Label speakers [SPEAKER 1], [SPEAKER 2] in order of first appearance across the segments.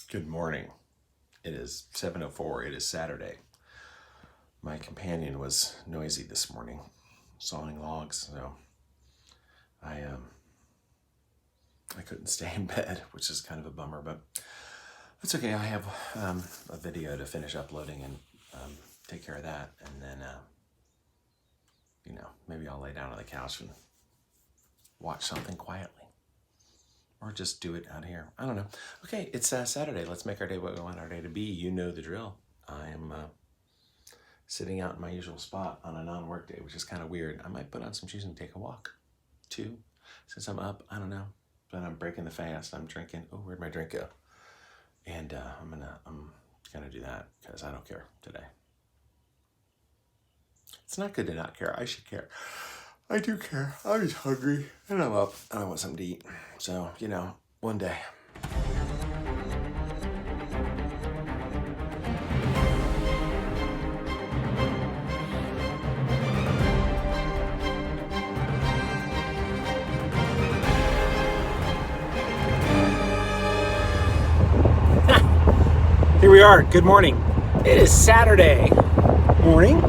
[SPEAKER 1] Good morning. It is 7:04. It is Saturday. My companion was noisy this morning, sawing logs, so I couldn't stay in bed, which is kind of a bummer, but that's okay. I have a video to finish uploading and take care of that, and then maybe I'll lay down on the couch and watch something quietly. Or just do it out here. I don't know. Okay, it's Saturday. Let's make our day what we want our day to be. You know the drill. I am sitting out in my usual spot on a non-work day, which is kind of weird. I might put on some shoes and take a walk, too. Since I'm up, I don't know. But I'm breaking the fast. I'm drinking. Oh, where'd my drink go? And I'm gonna do that because I don't care today. It's not good to not care. I should care. I do care. I'm just hungry and I'm up and I want something to eat. So, one day.
[SPEAKER 2] Here we are. Good morning. It is Saturday morning.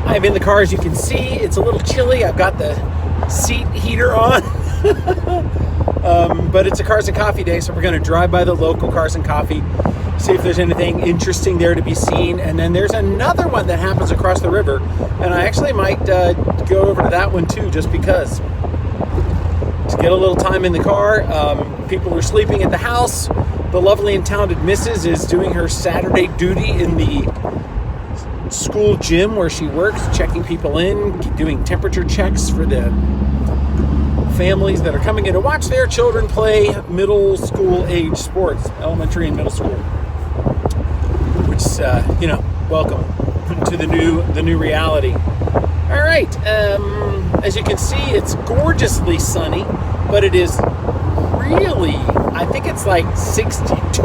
[SPEAKER 2] I'm in the car, as you can see. It's a little chilly. I've got the seat heater on. But it's a Cars and Coffee day, so we're going to drive by the local Cars and Coffee, see if there's anything interesting there to be seen. And then there's another one that happens across the river, and I actually might go over to that one too, just because. To get a little time in the car. People are sleeping at the house. The lovely and talented Mrs. is doing her Saturday duty in the school gym where she works, checking people in, doing temperature checks for the families that are coming in to watch their children play middle school age sports, elementary and middle school. Which is, welcome to the new reality. All right, as you can see, it's gorgeusly sunny, but it is really, I think it's like 62.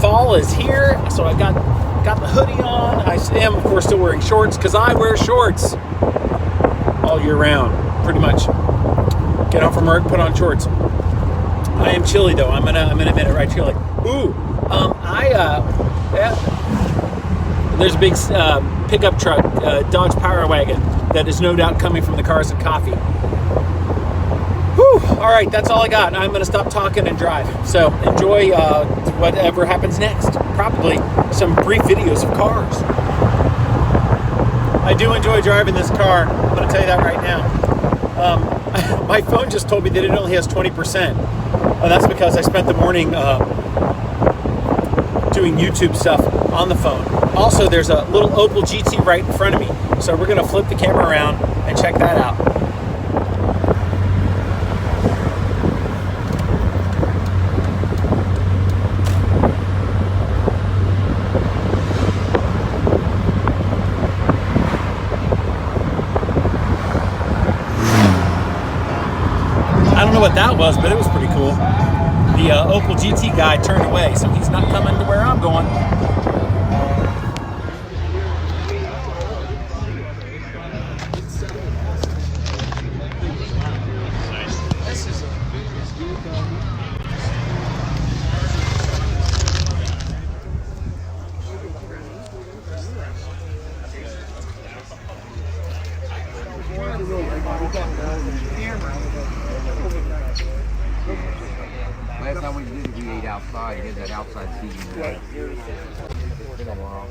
[SPEAKER 2] Fall is here, so I got the hoodie on. I am, of course, still wearing shorts because I wear shorts all year round, pretty much. Get home from work, put on shorts. I am chilly though. I'm gonna admit it, right? Chilly. Ooh, there's a big pickup truck, Dodge Power Wagon, that is no doubt coming from the Cars and Coffee. Whew, all right, that's all I got. I'm going to stop talking and drive. So enjoy whatever happens next. Probably some brief videos of cars. I do enjoy driving this car. I'm going to tell you that right now. My phone just told me that it only has 20%. And that's because I spent the morning doing YouTube stuff on the phone. Also, there's a little Opel GT right in front of me. So we're going to flip the camera around and check that out. I don't know what that was, but it was pretty cool. The Opel GT guy turned away, so he's not coming to where I'm going.
[SPEAKER 3] Last time we did it, we ate outside. We had that outside seating. Right. It's been a while.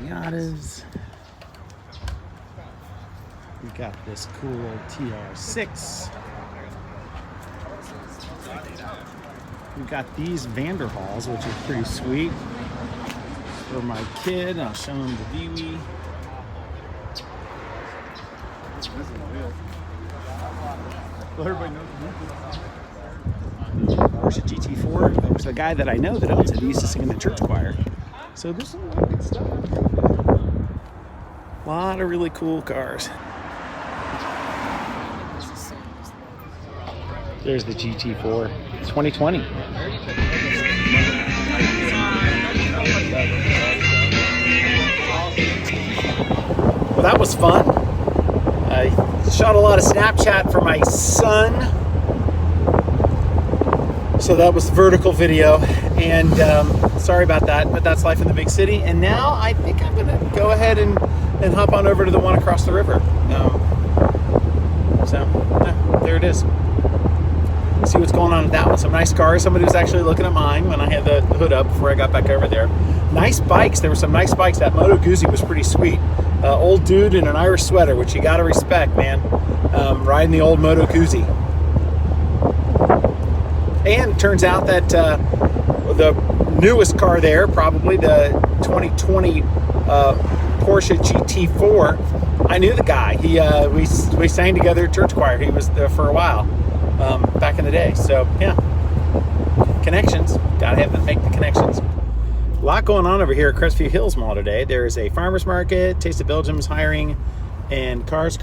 [SPEAKER 2] Miatas. We got this cool TR6. We got these Vanderhalls, which are pretty sweet. For my kid, I'll show him the Viwi. Porsche GT4. It was a guy that I know that owns it. He used to sing in the church choir. So there's some really good stuff. A lot of really cool cars. There's the GT4. It's 2020. Well, that was fun. I shot a lot of Snapchat for my son. So that was vertical video, and sorry about that, but that's life in the big city. And now I think I'm gonna go ahead and hop on over to the one across the river. There it is. See what's going on with that one. Some nice cars. Somebody was actually looking at mine when I had the hood up before I got back over there. Nice bikes. There were some nice bikes. That Moto Guzzi was pretty sweet. Old dude in an Irish sweater, which you gotta respect, man. Riding the old Moto Guzzi. And it turns out that the newest car there, probably the 2020 Porsche GT4, I knew the guy. We sang together at church choir. He was there for a while back in the day. So yeah, connections. Gotta make the connections. A lot going on over here at Crestview Hills Mall today. There is a farmer's market, Taste of Belgium's hiring, and cars.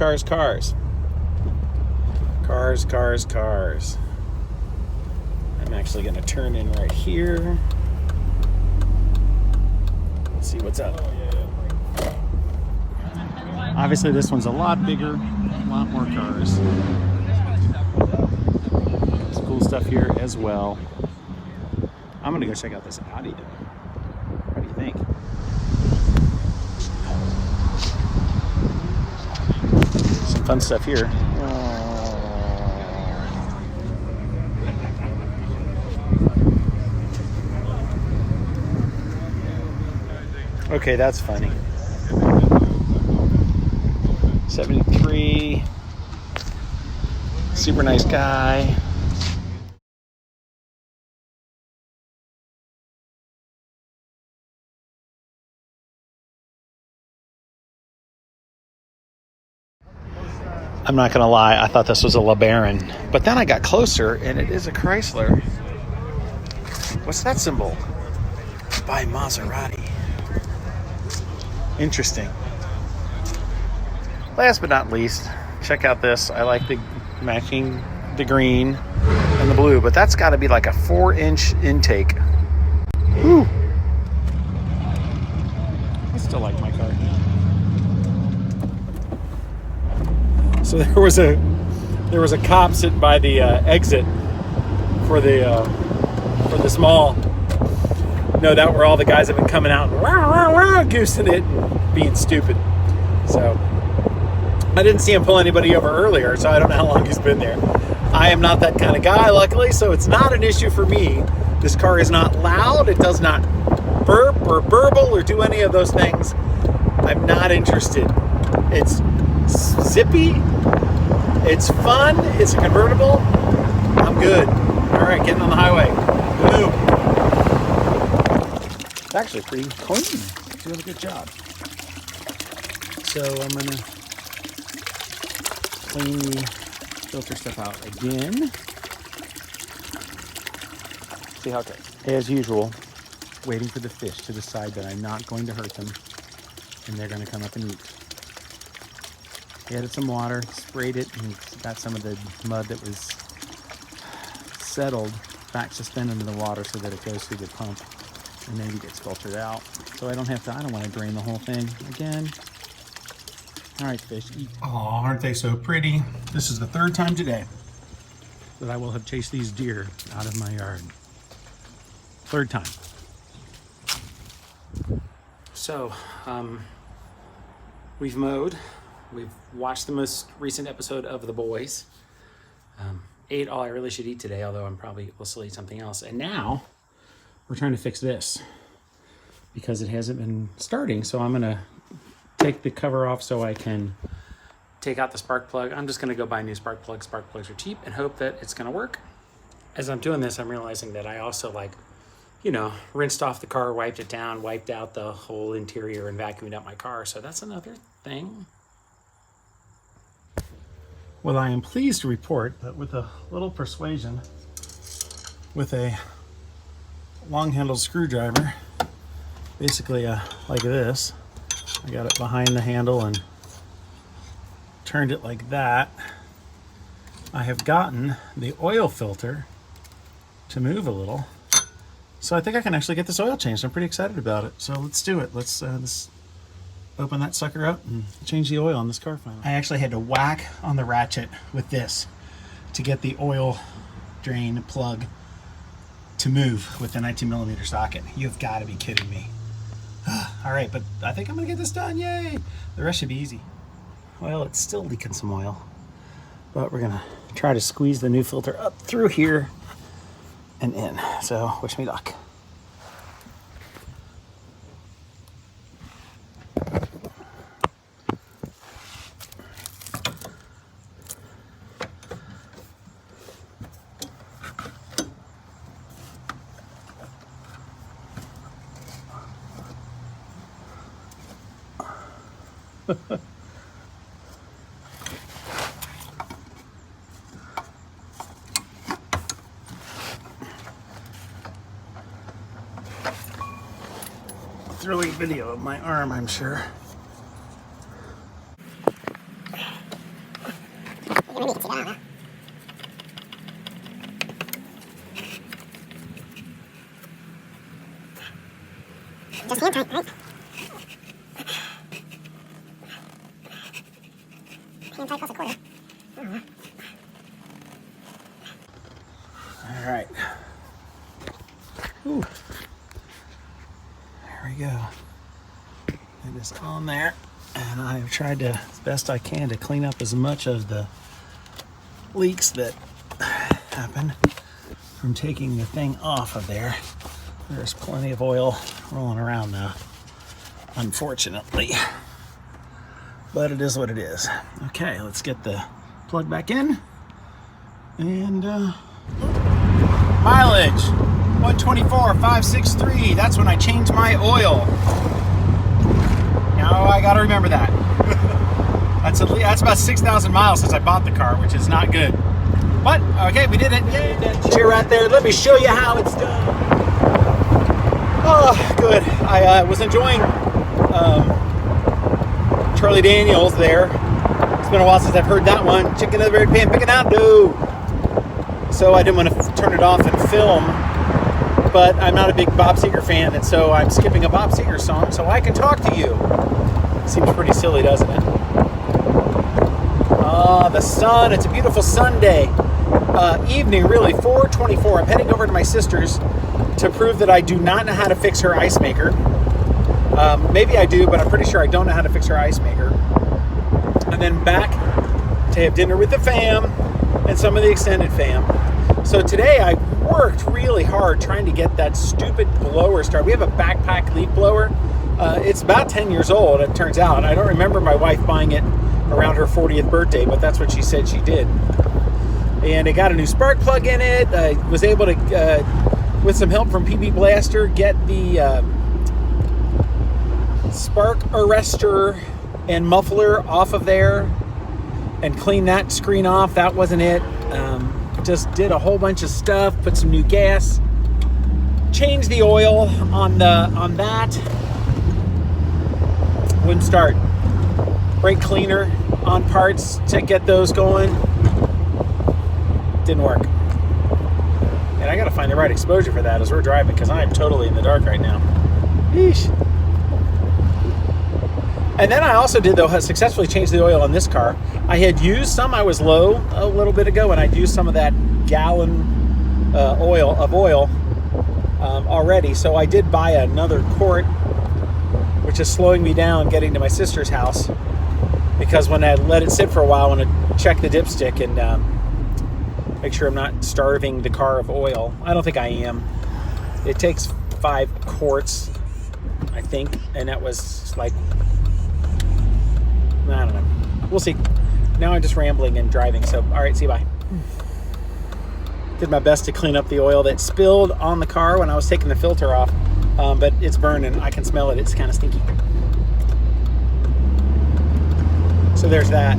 [SPEAKER 2] I'm actually going to turn in right here. Let's see what's up. Obviously, this one's a lot bigger, a lot more cars. There's cool stuff here as well. I'm going to go check out this Audi though. What do you think? Some fun stuff here. Okay, that's funny. 73. Super nice guy. I'm not gonna lie, I thought this was a LeBaron, but then I got closer and it is a Chrysler. What's that symbol? By Maserati. Interesting. Last but not least, check out this. I like the matching the green and the blue, but that's got to be like a 4-inch intake. Whew. I still like my car. So there was a cop sitting by the exit for this mall. No doubt where all the guys have been coming out and goosing it and being stupid. So I didn't see him pull anybody over earlier, so I don't know how long he's been there. I am not that kind of guy, luckily, so it's not an issue for me. This car is not loud. It does not burp or burble or do any of those things. I'm not interested. It's zippy. It's fun. It's a convertible. I'm good. All right, getting on the highway. Boom. It's actually pretty clean. It's doing a good job. So I'm gonna clean the filter stuff out again. See how it goes. As usual, waiting for the fish to decide that I'm not going to hurt them and they're gonna come up and eat. Added some water, sprayed it, and got some of the mud that was settled back suspended in the water so that it goes through the pump and maybe gets filtered out. So I don't want to drain the whole thing again. All right, fish, eat. Oh, aren't they so pretty? This is the third time today that I will have chased these deer out of my yard. Third time. So, we've mowed. We've watched the most recent episode of The Boys. Ate all I really should eat today, although I'm probably will still eat something else. And now we're trying to fix this because it hasn't been starting. So I'm gonna take the cover off so I can take out the spark plug. I'm just gonna go buy new spark plugs. Spark plugs are cheap and hope that it's gonna work. As I'm doing this, I'm realizing that I also rinsed off the car, wiped it down, wiped out the whole interior and vacuumed out my car. So that's another thing. Well, I am pleased to report that with a little persuasion, with a long-handled screwdriver, basically like this, I got it behind the handle and turned it like that. I have gotten the oil filter to move a little. So I think I can actually get this oil changed. I'm pretty excited about it. So let's do it. Let's open that sucker up and change the oil on this car finally. I actually had to whack on the ratchet with this to get the oil drain plug to move with the 19mm socket. You've got to be kidding me. All right, but I think I'm gonna get this done, yay! The rest should be easy. Well, it's still leaking some oil, but we're gonna try to squeeze the new filter up through here and in. So wish me luck. Thrilling video of my arm, I'm sure.
[SPEAKER 4] Just hand tight, right? Hand tight plus a quarter.
[SPEAKER 2] All right. Ooh. There we go. It is on there, and I have tried to, as best I can, to clean up as much of the leaks that happen from taking the thing off of there. There's plenty of oil rolling around now, unfortunately. But it is what it is. Okay, let's get the plug back in. And mileage 124,563. That's when I changed my oil. Now I gotta remember that. That's about 6,000 miles since I bought the car, which is not good. But okay, we did it. Yay! Cheer right there. Let me show you how it's done. Oh, good. I was enjoying Charlie Daniels there. It's been a while since I've heard that one. Chicken in the red pan, picking out dough. So I didn't want to turn it off and film, but I'm not a big Bob Seger fan, and so I'm skipping a Bob Seger song so I can talk to you. Seems pretty silly, doesn't it? The sun, it's a beautiful Sunday evening, really, 4:24. I'm heading over to my sister's to prove that I do not know how to fix her ice maker. Maybe I do, but I'm pretty sure I don't know how to fix her ice maker. And then back to have dinner with the fam and some of the extended fam. So today I worked really hard trying to get that stupid blower started. We have a backpack leaf blower. It's about 10 years old, it turns out. I don't remember my wife buying it around her 40th birthday, but that's what she said she did. And it got a new spark plug in it. I was able to, with some help from PB Blaster, get the spark arrestor and muffler off of there and clean that screen off. That wasn't it. Just did a whole bunch of stuff, put some new gas, changed the oil on that. Wouldn't start. Brake cleaner on parts to get those going. Didn't work. And I gotta find the right exposure for that as we're driving, because I'm totally in the dark right now. Yeesh. And then I also did, though, successfully change the oil on this car. I had used some, I was low a little bit ago, and I'd used some of that gallon oil already. So I did buy another quart, which is slowing me down getting to my sister's house, because when I let it sit for a while, I want to check the dipstick and make sure I'm not starving the car of oil. I don't think I am. It takes 5 quarts, I think, and that was like, I don't know. We'll see. Now I'm just rambling and driving, so all right, see you, bye. Did my best to clean up the oil that spilled on the car when I was taking the filter off, but it's burning. I can smell it. It's kind of stinky. So there's that.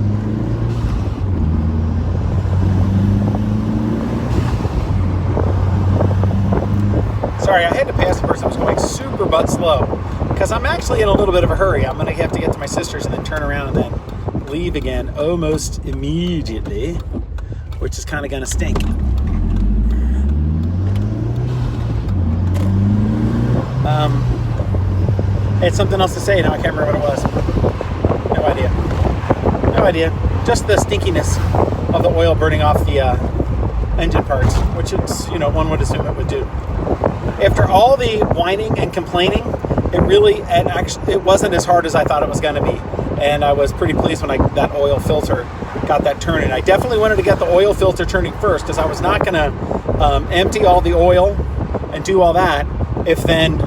[SPEAKER 2] Sorry, I had to pass the person. I was going super butt slow because I'm actually in a little bit of a hurry. I'm going to have to get to my sister's and then turn around and then leave again almost immediately, which is kind of going to stink. had something else to say. Now I can't remember what it was. No idea. No idea. Just the stinkiness of the oil burning off the engine parts, which it's, one would assume it would do. After all the whining and complaining, it wasn't as hard as I thought it was going to be. And I was pretty pleased when that oil filter got that turning. I definitely wanted to get the oil filter turning first, because I was not going to empty all the oil and do all that if then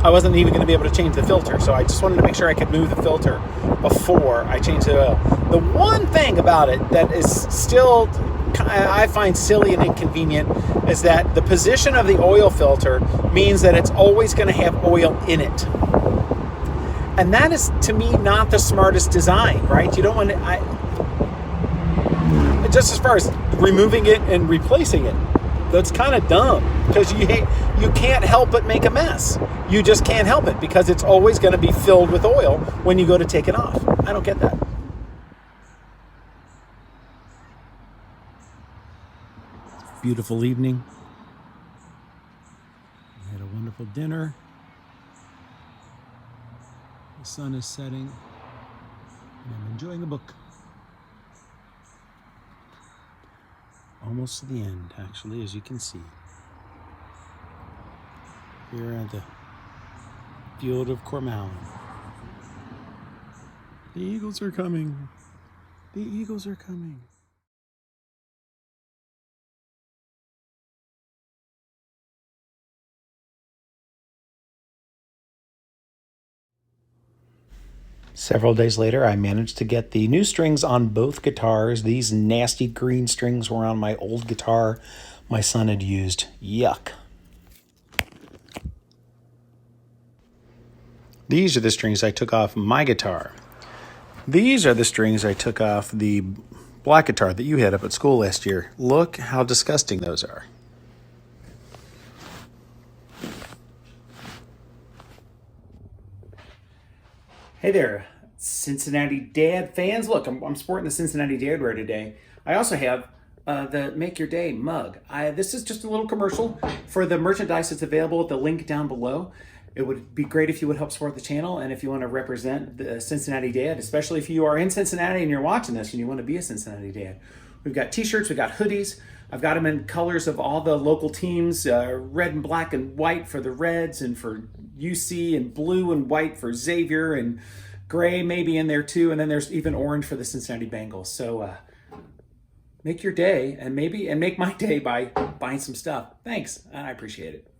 [SPEAKER 2] I wasn't even going to be able to change the filter. So I just wanted to make sure I could move the filter before I changed the oil. The one thing about it that is still I find silly and inconvenient is that the position of the oil filter means that it's always going to have oil in it. And that is, to me, not the smartest design, right? You don't want to, just as far as removing it and replacing it, that's kind of dumb, because you can't help but make a mess. You just can't help it, because it's always going to be filled with oil when you go to take it off. I don't get that. Beautiful evening. We had a wonderful dinner. The sun is setting, and I'm enjoying a book. Almost to the end, actually, as you can see. Here at the field of Cornwall. The eagles are coming. The eagles are coming. Several days later, I managed to get the new strings on both guitars. These nasty green strings were on my old guitar my son had used. Yuck. These are the strings I took off my guitar. These are the strings I took off the black guitar that you had up at school last year. Look how disgusting those are. Hey there, Cincinnati Dad fans. Look, I'm sporting the Cincinnati Dad wear today. I also have the Make Your Day mug. This is just a little commercial for the merchandise that's available at the link down below. It would be great if you would help support the channel, and if you want to represent the Cincinnati Dad, especially if you are in Cincinnati and you're watching this and you want to be a Cincinnati Dad. We've got t-shirts, we've got hoodies. I've got them in colors of all the local teams, red and black and white for the Reds, and for UC, and blue and white for Xavier, and gray maybe in there too, and then there's even orange for the Cincinnati Bengals. So make your day, and make my day by buying some stuff. Thanks, I appreciate it.